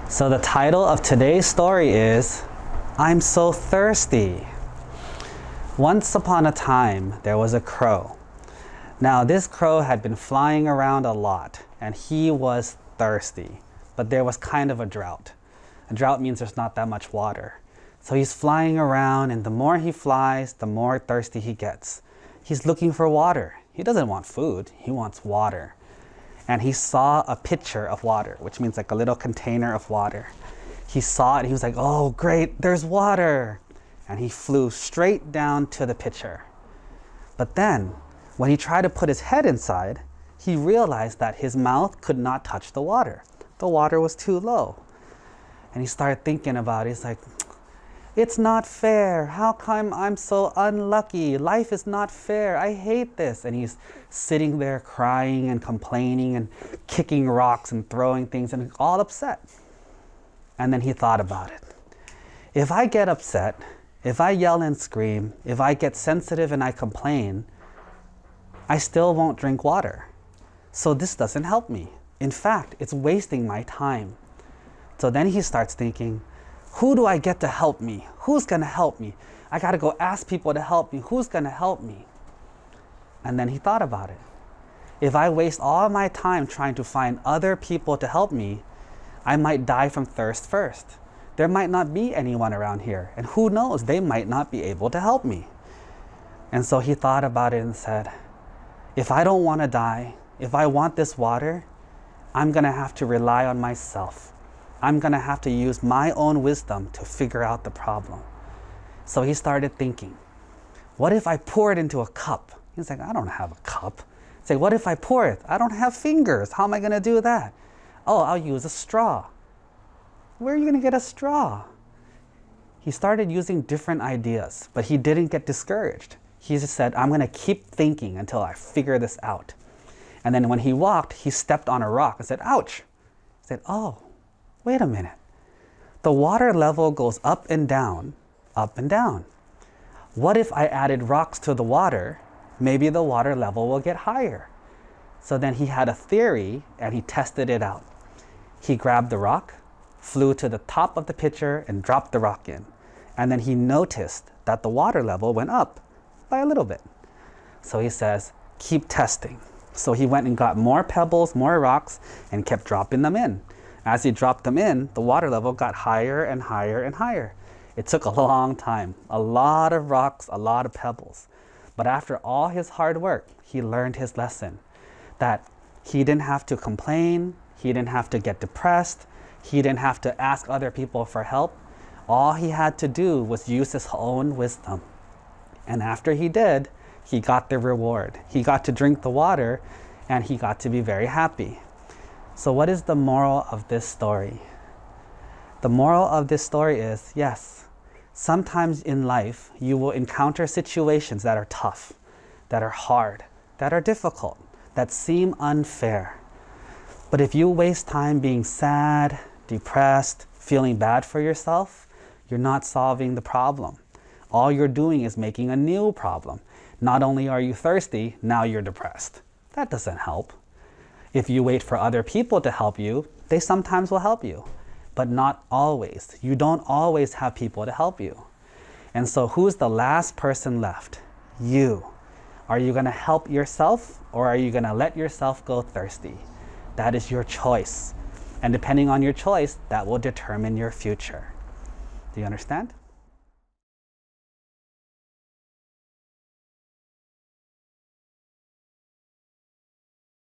So the title of today's story is, I'm So Thirsty. Once upon a time, there was a crow. Now this crow had been flying around a lot and he was thirsty, but there was kind of a drought. A drought means there's not that much water. So he's flying around, and the more he flies, the more thirsty he gets. He's looking for water. He doesn't want food, he wants water. And he saw a pitcher of water, which means like a little container of water. He saw it, he was like, oh great, there's water. And he flew straight down to the pitcher. But then, when he tried to put his head inside, he realized that his mouth could not touch the water. The water was too low. And he started thinking about it. He's like, it's not fair. How come I'm so unlucky? Life is not fair. I hate this. And he's sitting there crying and complaining and kicking rocks and throwing things and all upset. And then he thought about it. If I get upset, if I yell and scream, if I get sensitive and I complain, I still won't drink water. So this doesn't help me. In fact, it's wasting my time. So then he starts thinking, who do I get to help me? Who's gonna help me? I gotta go ask people to help me. Who's gonna help me? And then he thought about it. If I waste all my time trying to find other people to help me, I might die from thirst first. There might not be anyone around here, and who knows, they might not be able to help me. And so he thought about it and said, if I don't want to die, if I want this water, I'm gonna have to rely on myself. I'm gonna have to use my own wisdom to figure out the problem. So he started thinking, what if I pour it into a cup? He's like, I don't have a cup. He's like, what if I pour it? I don't have fingers. How am I gonna do that? Oh, I'll use a straw. Where are you gonna get a straw? He started using different ideas, but he didn't get discouraged. He just said, I'm gonna keep thinking until I figure this out. And then when he walked, he stepped on a rock and said, ouch. He said, oh, wait a minute. The water level goes up and down, up and down. What if I added rocks to the water? Maybe the water level will get higher. So then he had a theory and he tested it out. He grabbed the rock, flew to the top of the pitcher and dropped the rock in. And then he noticed that the water level went up by a little bit. So he says, keep testing. So he went and got more pebbles, more rocks, and kept dropping them in. As he dropped them in, the water level got higher and higher and higher. It took a long time, a lot of rocks, a lot of pebbles. But after all his hard work, he learned his lesson, that he didn't have to complain, he didn't have to get depressed, he didn't have to ask other people for help. All he had to do was use his own wisdom. And after he did, he got the reward. He got to drink the water and he got to be very happy. So what is the moral of this story? The moral of this story is, yes, sometimes in life you will encounter situations that are tough, that are hard, that are difficult, that seem unfair. But if you waste time being sad, depressed, feeling bad for yourself, you're not solving the problem. All you're doing is making a new problem. Not only are you thirsty, now you're depressed. That doesn't help. If you wait for other people to help you, they sometimes will help you, but not always. You don't always have people to help you. And so who's the last person left? You. Are you gonna help yourself, or are you gonna let yourself go thirsty? That is your choice. And depending on your choice, that will determine your future. Do you understand?